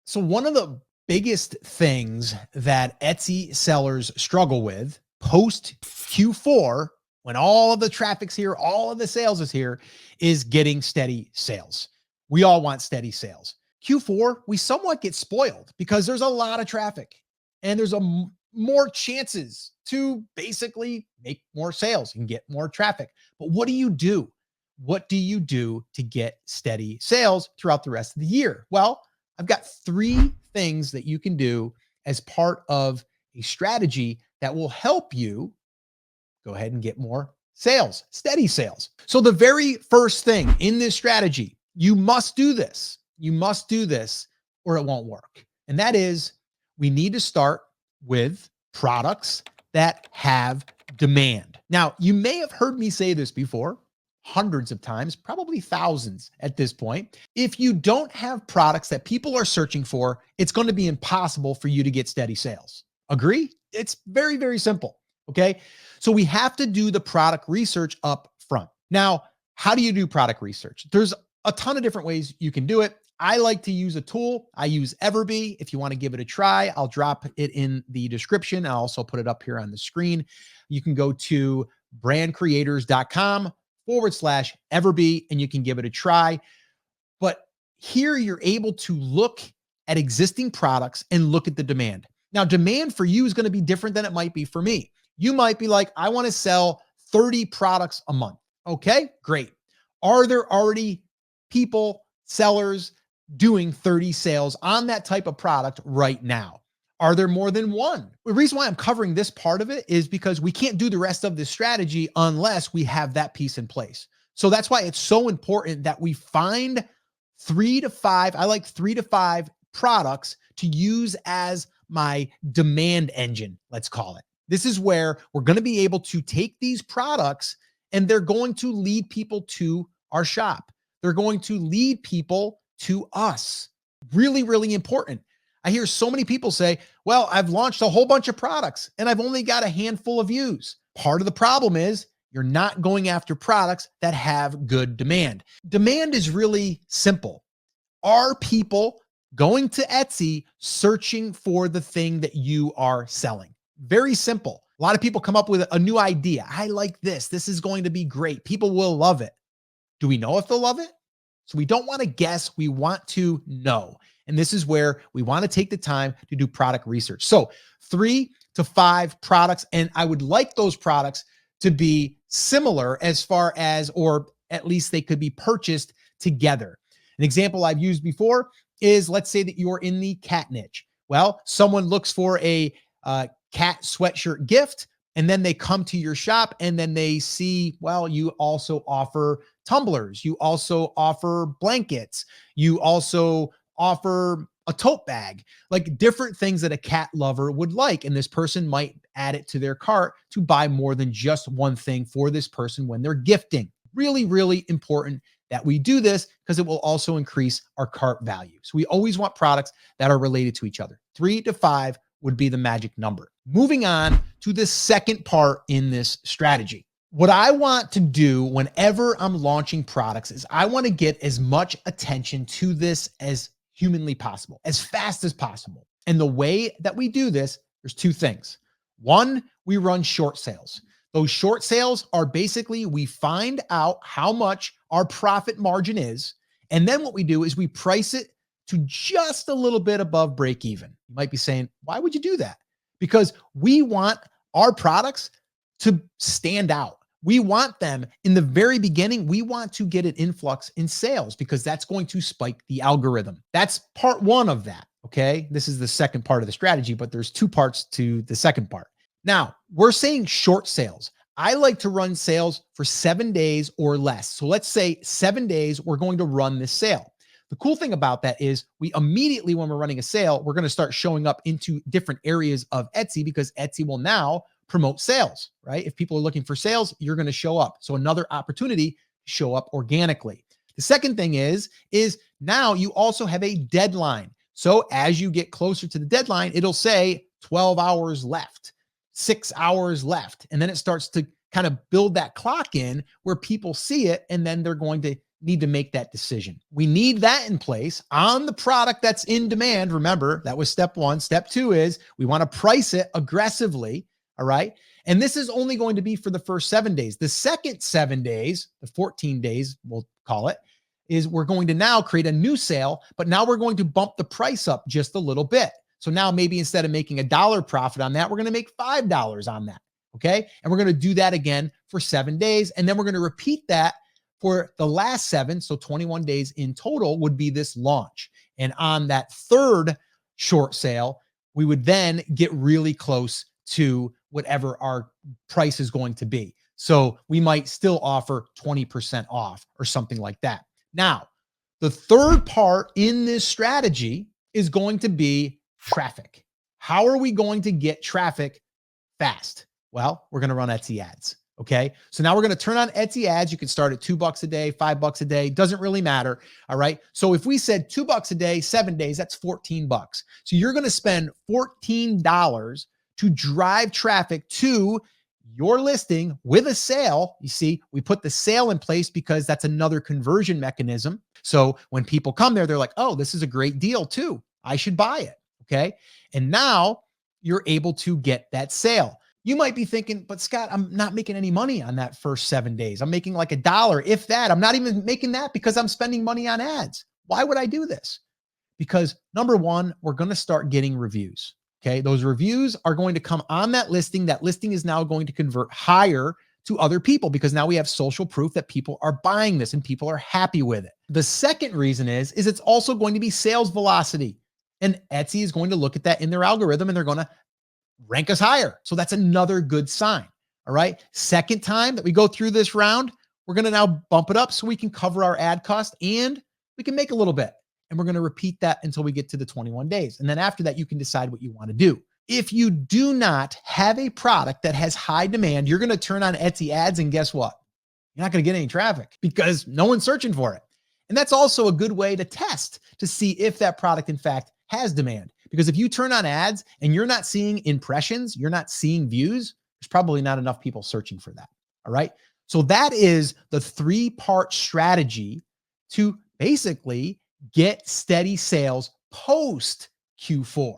So one of the biggest things that Etsy sellers struggle with post Q4, when all of the traffic's here, all of the sales is here, is getting steady sales. We all want steady sales. Q4, we somewhat get spoiled because there's a lot of traffic and there's more chances to basically make more sales and get more traffic. But what do you do? What do you do to get steady sales throughout the rest of the year? Well, I've got 3 things that you can do as part of a strategy that will help you go ahead and get more sales, steady sales. So the very first thing in this strategy, you must do this. You must do this or it won't work. And that is, we need to start with products that have demand. Now, you may have heard me say this before, hundreds of times, probably thousands at this point. If you don't have products that people are searching for, it's going to be impossible for you to get steady sales. Agree? It's very, very simple. Okay. So we have to do the product research up front. Now, how do you do product research? There's a ton of different ways you can do it. I like to use a tool. I use Everbee. If you want to give it a try, I'll drop it in the description. I'll also put it up here on the screen. You can go to brandcreators.com/Everbee and you can give it a try. But here you're able to look at existing products and look at the demand. Now, demand for you is going to be different than it might be for me. You might be like, I want to sell 30 products a month. Okay, great. Are there already people, sellers doing 30 sales on that type of product right now? Are there more than one? The reason why I'm covering this part of it is because we can't do the rest of this strategy unless we have that piece in place. So that's why it's so important that we find 3 to 5, I like 3 to 5 products to use as my demand engine, let's call it. This is where we're going to be able to take these products and they're going to lead people to our shop. They're going to lead people to us. Really, really important. I hear so many people say, well, I've launched a whole bunch of products and I've only got a handful of views. Part of the problem is you're not going after products that have good demand. Demand is really simple. Are people going to Etsy searching for the thing that you are selling? Very simple. A lot of people come up with a new idea. I like this. This is going to be great. People will love it. Do we know if they'll love it? So we don't want to guess. We want to know. And this is where we want to take the time to do product research. So 3 to 5 products. And I would like those products to be similar as far as, or at least they could be purchased together. An example I've used before is, let's say that you're in the cat niche. Well, someone looks for a cat sweatshirt gift, and then they come to your shop and then they see, well, you also offer tumblers. You also offer blankets. You also offer a tote bag, like different things that a cat lover would like. And this person might add it to their cart to buy more than just one thing for this person when they're gifting. Really, really important that we do this because it will also increase our cart value. So we always want products that are related to each other. 3 to 5 would be the magic number. Moving on to the second part in this strategy. What I want to do whenever I'm launching products is I want to get as much attention to this as humanly possible, as fast as possible. And the way that we do this, there's 2 things. One, we run short sales. Those short sales are basically, we find out how much our profit margin is. And then what we do is we price it to just a little bit above break even. You might be saying, why would you do that? Because we want our products to stand out. We want them in the very beginning. We want to get an influx in sales because that's going to spike the algorithm. That's part 1 of that. Okay. This is the second part of the strategy, but there's 2 parts to the second part. Now, we're saying short sales. I like to run sales for 7 days or less. So let's say 7 days, we're going to run this sale. The cool thing about that is we immediately, when we're running a sale, we're going to start showing up into different areas of Etsy because Etsy will now promote sales, right? If people are looking for sales, you're going to show up. So another opportunity to show up organically. The second thing is now you also have a deadline. So as you get closer to the deadline, it'll say 12 hours left. 6 hours left. And then it starts to kind of build that clock in where people see it and then they're going to need to make that decision. We need that in place on the product that's in demand. Remember, that was step one. Step two is we want to price it aggressively. All right. And this is only going to be for the first 7 days. The second 7 days, the 14 days, we'll call it, is we're going to now create a new sale, but now we're going to bump the price up just a little bit. So now maybe instead of making $1 profit on that, we're going to make $5 on that. Okay. And we're going to do that again for 7 days. And then we're going to repeat that for the last 7. So 21 days in total would be this launch. And on that third short sale, we would then get really close to whatever our price is going to be. So we might still offer 20% off or something like that. Now, the third part in this strategy is going to be traffic. How are we going to get traffic fast? Well, we're going to run Etsy ads. Okay. So now we're going to turn on Etsy ads. You can start at $2 a day, $5 a day. Doesn't really matter. All right. So if we said $2 a day, 7 days, that's $14. So you're going to spend $14 to drive traffic to your listing with a sale. You see, we put the sale in place because that's another conversion mechanism. So when people come there, they're like, oh, this is a great deal too. I should buy it. Okay. And now you're able to get that sale. You might be thinking, but Scott, I'm not making any money on that first 7 days. I'm making like $1, if that. I'm not even making that because I'm spending money on ads. Why would I do this? Because number one, we're going to start getting reviews. Okay. Those reviews are going to come on that listing. That listing is now going to convert higher to other people because now we have social proof that people are buying this and people are happy with it. The second reason is it's also going to be sales velocity. And Etsy is going to look at that in their algorithm and they're going to rank us higher. So that's another good sign. All right. Second time that we go through this round, we're going to now bump it up so we can cover our ad cost and we can make a little bit. And we're going to repeat that until we get to the 21 days. And then after that, you can decide what you want to do. If you do not have a product that has high demand, you're going to turn on Etsy ads and guess what? You're not going to get any traffic because no one's searching for it. And that's also a good way to test to see if that product in fact has demand. Because if you turn on ads and you're not seeing impressions, you're not seeing views, there's probably not enough people searching for that. All right. So that is the 3-part strategy to basically get steady sales post Q4.